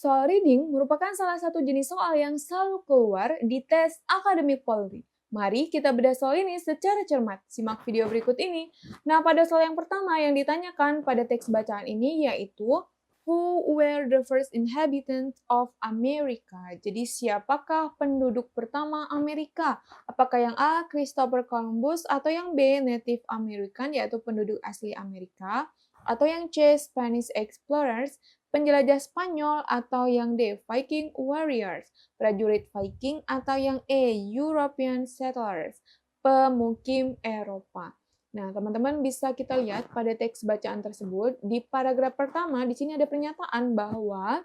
Soal reading merupakan salah satu jenis soal yang selalu keluar di tes akademik Polri. Mari kita bedah soal ini secara cermat. Simak video berikut ini. Nah, pada soal yang pertama yang ditanyakan pada teks bacaan ini yaitu Who were the first inhabitants of America? Jadi siapakah penduduk pertama Amerika? Apakah yang A. Christopher Columbus atau yang B. Native American yaitu penduduk asli Amerika? Atau yang C. Spanish Explorers? Penjelajah Spanyol atau yang D. Viking Warriors, prajurit Viking atau yang E. European Settlers, pemukim Eropa. Nah, teman-teman bisa kita lihat pada teks bacaan tersebut, di paragraf pertama di sini ada pernyataan bahwa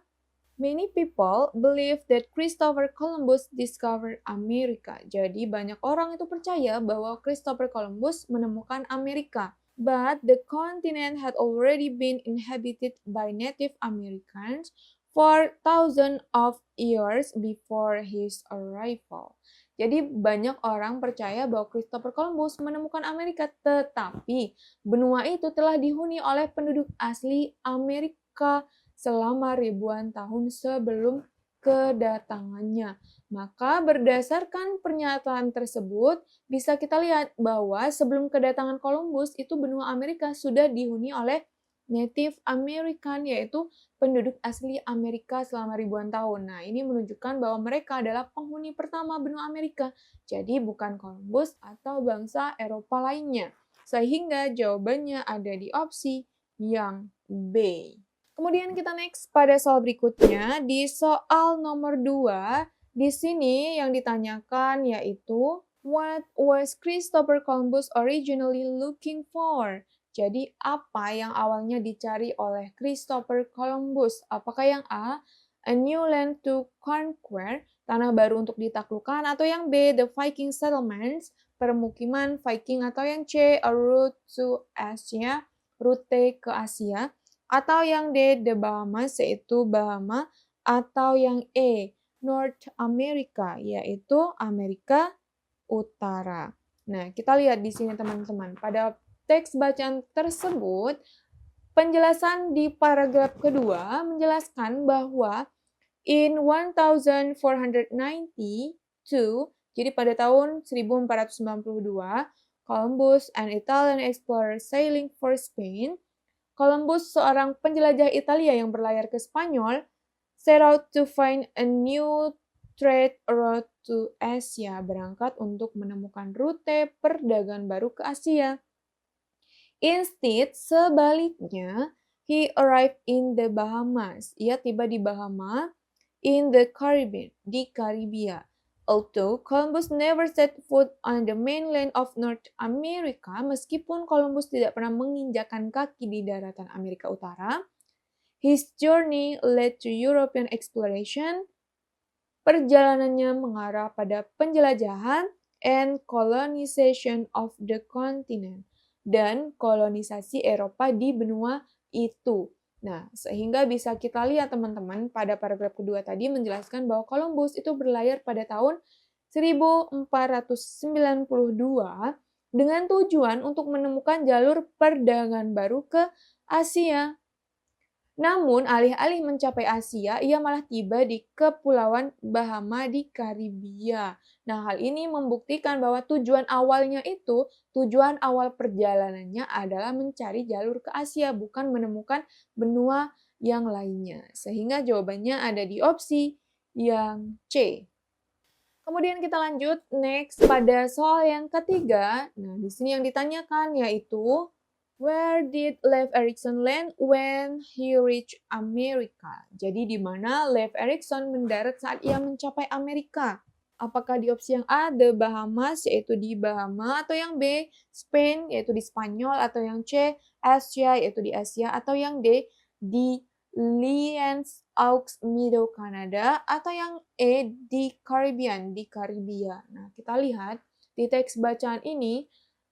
many people believe that Christopher Columbus discovered America. Jadi banyak orang itu percaya bahwa Christopher Columbus menemukan Amerika. But the continent had already been inhabited by Native Americans for thousands of years before his arrival. Jadi banyak orang percaya bahwa Christopher Columbus menemukan Amerika, tetapi benua itu telah dihuni oleh penduduk asli Amerika selama ribuan tahun sebelum kedatangannya. Maka berdasarkan pernyataan tersebut, bisa kita lihat bahwa sebelum kedatangan Columbus itu benua Amerika sudah dihuni oleh Native American, yaitu penduduk asli Amerika selama ribuan tahun. Nah, ini menunjukkan bahwa mereka adalah penghuni pertama benua Amerika. Jadi bukan Columbus atau bangsa Eropa lainnya. Sehingga jawabannya ada di opsi yang B. Kemudian kita next pada soal berikutnya. Di soal nomor 2, di sini yang ditanyakan yaitu what was Christopher Columbus originally looking for? Jadi apa yang awalnya dicari oleh Christopher Columbus? Apakah yang A, a new land to conquer, tanah baru untuk ditaklukkan, atau yang B, the Viking settlements, permukiman Viking, atau yang C, a route to Asia, rute ke Asia, atau yang D, the Bahamas, yaitu Bahama, atau yang E, North America, yaitu Amerika Utara. Nah, kita lihat di sini teman-teman. Pada teks bacaan tersebut, penjelasan di paragraf kedua menjelaskan bahwa in 1492, jadi pada tahun 1492, Columbus, an Italian explorer sailing for Spain, Columbus, seorang penjelajah Italia yang berlayar ke Spanyol, set out to find a new trade route to Asia, berangkat untuk menemukan rute perdagangan baru ke Asia. Instead, sebaliknya, he arrived in the Bahamas. Ia tiba di Bahama, in the Caribbean, di Karibia. Although Columbus never set foot on the mainland of North America, meskipun Columbus tidak pernah menginjakan kaki di daratan Amerika Utara, his journey led to European exploration. Perjalanannya mengarah pada penjelajahan and colonization of the continent, dan kolonisasi Eropa di benua itu. Nah, sehingga bisa kita lihat teman-teman pada paragraf kedua tadi menjelaskan bahwa Columbus itu berlayar pada tahun 1492 dengan tujuan untuk menemukan jalur perdagangan baru ke Asia. Namun, alih-alih mencapai Asia, ia malah tiba di Kepulauan Bahama di Karibia. Nah, hal ini membuktikan bahwa tujuan awal perjalanannya adalah mencari jalur ke Asia, bukan menemukan benua yang lainnya. Sehingga jawabannya ada di opsi yang C. Kemudian kita lanjut next pada soal yang ketiga. Nah, di sini yang ditanyakan yaitu where did Leif Erikson land when he reached America? Jadi di mana Leif Erikson mendarat saat ia mencapai Amerika? Apakah di opsi yang A, the Bahamas, yaitu di Bahama, atau yang B, Spain, yaitu di Spanyol, atau yang C, Asia, yaitu di Asia, atau yang D, di Lions Aux Meadow, Kanada, atau yang E, di Caribbean, di Karibia. Nah, kita lihat di teks bacaan ini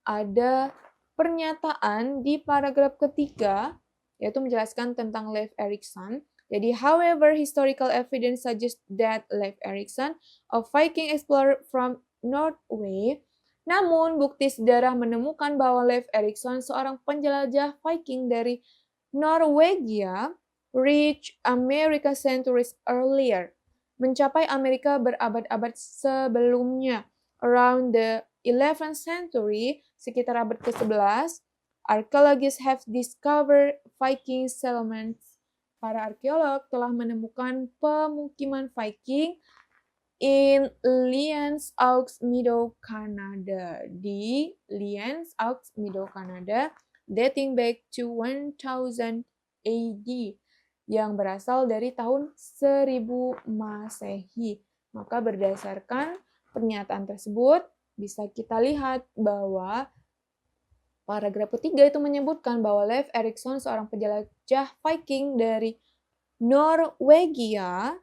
ada pernyataan di paragraf ketiga, yaitu menjelaskan tentang Leif Erikson. Jadi, however, historical evidence suggests that Leif Erikson, a Viking explorer from Norway, namun bukti sejarah menemukan bahwa Leif Erikson, seorang penjelajah Viking dari Norwegia, reach America centuries earlier. Mencapai Amerika berabad-abad sebelumnya. Around the 11th century, sekitar abad ke-11, archaeologists have discovered Viking settlements. Para arkeolog telah menemukan pemukiman Viking in Liens Aux Meadow, Kanada. Di Liens Aux Meadow, Kanada, dating back to 1000 AD, yang berasal dari tahun 1000 Masehi. Maka berdasarkan pernyataan tersebut, bisa kita lihat bahwa paragraf ketiga itu menyebutkan bahwa Leif Erikson, seorang penjelajah Viking dari Norwegia,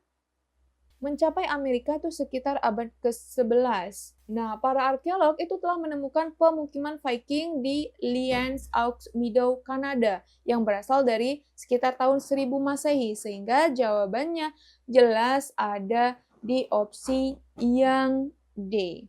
mencapai Amerika itu sekitar abad ke-11. Nah, para arkeolog itu telah menemukan pemukiman Viking di Liens Aux Meadow, Kanada, yang berasal dari sekitar tahun 1000 Masehi, sehingga jawabannya jelas ada di opsi yang D,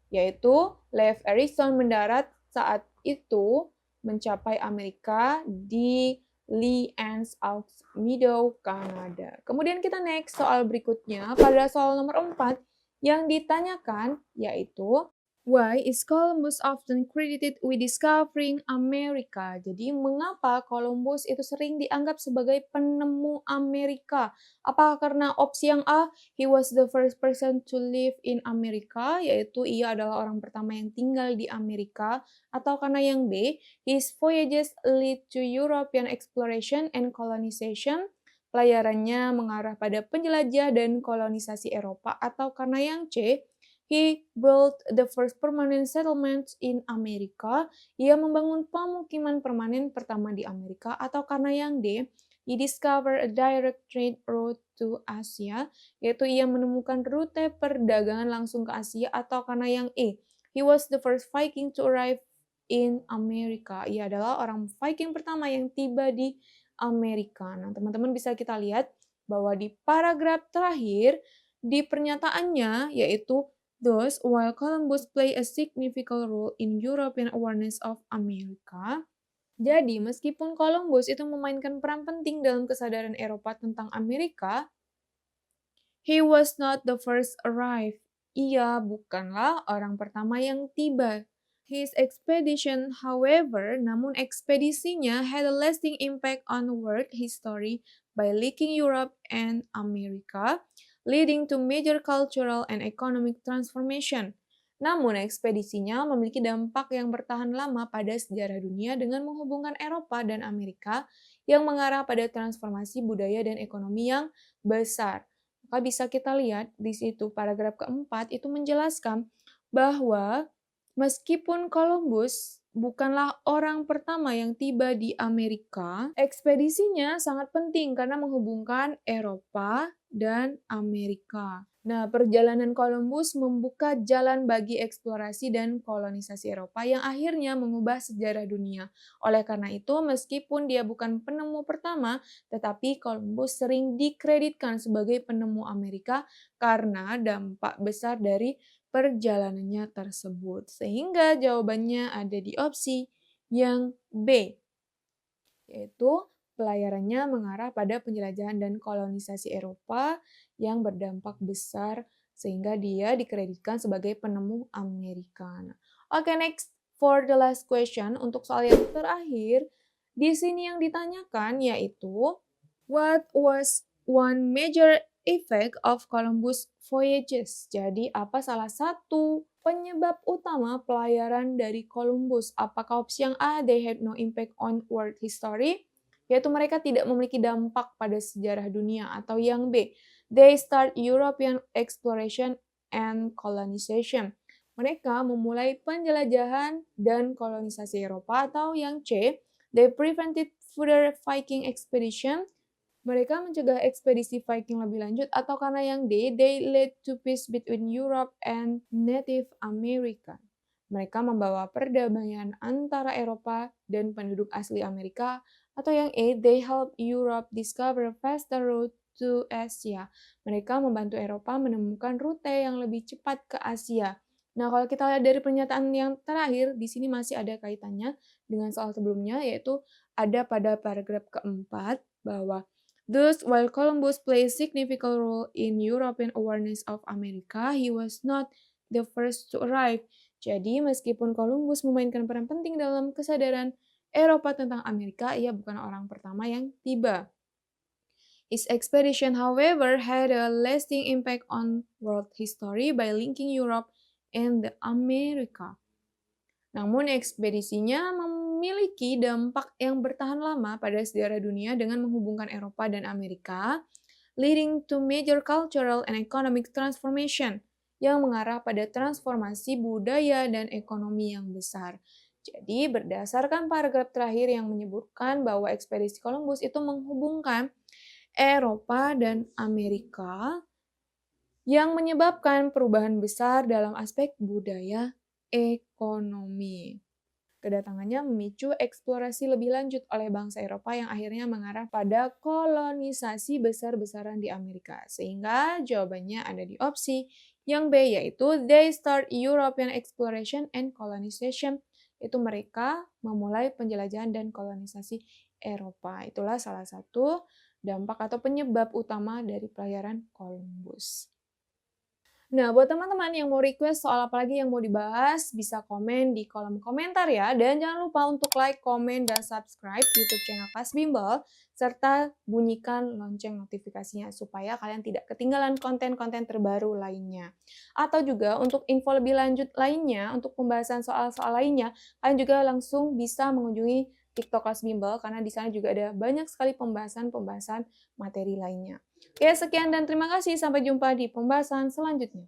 yaitu Leif Erikson mendarat saat itu mencapai Amerika di Liens Aux Meadow, Kanada. Kemudian kita next soal berikutnya. Pada soal nomor 4 yang ditanyakan yaitu why is Columbus often credited with discovering America? Jadi mengapa Columbus itu sering dianggap sebagai penemu Amerika? Apakah karena opsi yang A, he was the first person to live in America, yaitu ia adalah orang pertama yang tinggal di Amerika, atau karena yang B, his voyages lead to European exploration and colonization, pelayarannya mengarah pada penjelajah dan kolonisasi Eropa, atau karena yang C, he built the first permanent settlements in America, ia membangun pemukiman permanen pertama di Amerika, atau karena yang D, he discovered a direct trade route to Asia, yaitu ia menemukan rute perdagangan langsung ke Asia, atau karena yang E, he was the first Viking to arrive in America, ia adalah orang Viking pertama yang tiba di Amerika. Nah, teman-teman bisa kita lihat bahwa di paragraf terakhir di pernyataannya yaitu thus, while Columbus played a significant role in European awareness of America, jadi meskipun Columbus itu memainkan peran penting dalam kesadaran Eropa tentang Amerika, he was not the first arrive. Ia bukanlah orang pertama yang tiba. His expedition, however, namun ekspedisinya had a lasting impact on world history by linking Europe and America, leading to major cultural and economic transformation. Namun, ekspedisinya memiliki dampak yang bertahan lama pada sejarah dunia dengan menghubungkan Eropa dan Amerika yang mengarah pada transformasi budaya dan ekonomi yang besar. Maka bisa kita lihat di situ paragraf keempat itu menjelaskan bahwa meskipun Columbus bukanlah orang pertama yang tiba di Amerika, ekspedisinya sangat penting karena menghubungkan Eropa dan Amerika. Nah, perjalanan Columbus membuka jalan bagi eksplorasi dan kolonisasi Eropa yang akhirnya mengubah sejarah dunia. Oleh karena itu, meskipun dia bukan penemu pertama, tetapi Columbus sering dikreditkan sebagai penemu Amerika karena dampak besar dari perjalanannya tersebut. Sehingga jawabannya ada di opsi yang B, yaitu pelayarannya mengarah pada penjelajahan dan kolonisasi Eropa yang berdampak besar sehingga dia dikreditkan sebagai penemu Amerika. Oke, next for the last question. Untuk soal yang terakhir, di sini yang ditanyakan yaitu what was one major effect of Columbus voyages? Jadi apa salah satu penyebab utama pelayaran dari Columbus? Apakah opsi yang A, they had no impact on world history, yaitu mereka tidak memiliki dampak pada sejarah dunia, atau yang B, they start European exploration and colonization, mereka memulai penjelajahan dan kolonisasi Eropa, atau yang C, they prevented further Viking expedition, mereka mencegah ekspedisi Viking lebih lanjut, atau karena yang D, they led to peace between Europe and Native American. Mereka membawa perdamaian antara Eropa dan penduduk asli Amerika, atau yang E, they help Europe discover faster route to Asia. Mereka membantu Eropa menemukan rute yang lebih cepat ke Asia. Nah, kalau kita lihat dari pernyataan yang terakhir, di sini masih ada kaitannya dengan soal sebelumnya, yaitu ada pada paragraf keempat bahwa Thus, while Columbus played a significant role in European awareness of America, he was not the first to arrive. Jadi, meskipun Columbus memainkan peran penting dalam kesadaran Eropa tentang Amerika, ia bukan orang pertama yang tiba. His expedition, however, had a lasting impact on world history by linking Europe and the America. Namun, ekspedisinya memiliki dampak yang bertahan lama pada sejarah dunia dengan menghubungkan Eropa dan Amerika, leading to major cultural and economic transformation yang mengarah pada transformasi budaya dan ekonomi yang besar. Jadi, berdasarkan paragraf terakhir yang menyebutkan bahwa ekspedisi Columbus itu menghubungkan Eropa dan Amerika yang menyebabkan perubahan besar dalam aspek budaya ekonomi. Kedatangannya memicu eksplorasi lebih lanjut oleh bangsa Eropa yang akhirnya mengarah pada kolonisasi besar-besaran di Amerika. Sehingga jawabannya ada di opsi yang B, yaitu they start European exploration and colonization. Itu mereka memulai penjelajahan dan kolonisasi Eropa. Itulah salah satu dampak atau penyebab utama dari pelayaran Columbus. Nah, buat teman-teman yang mau request soal apa lagi yang mau dibahas, bisa komen di kolom komentar ya. Dan jangan lupa untuk like, komen, dan subscribe YouTube channel Kelas Bimbel, serta bunyikan lonceng notifikasinya supaya kalian tidak ketinggalan konten-konten terbaru lainnya. Atau juga untuk info lebih lanjut lainnya, untuk pembahasan soal-soal lainnya, kalian juga langsung bisa mengunjungi TikTok Kelas Bimbel, karena di sana juga ada banyak sekali pembahasan-pembahasan materi lainnya. Oke, sekian dan terima kasih. Sampai jumpa di pembahasan selanjutnya.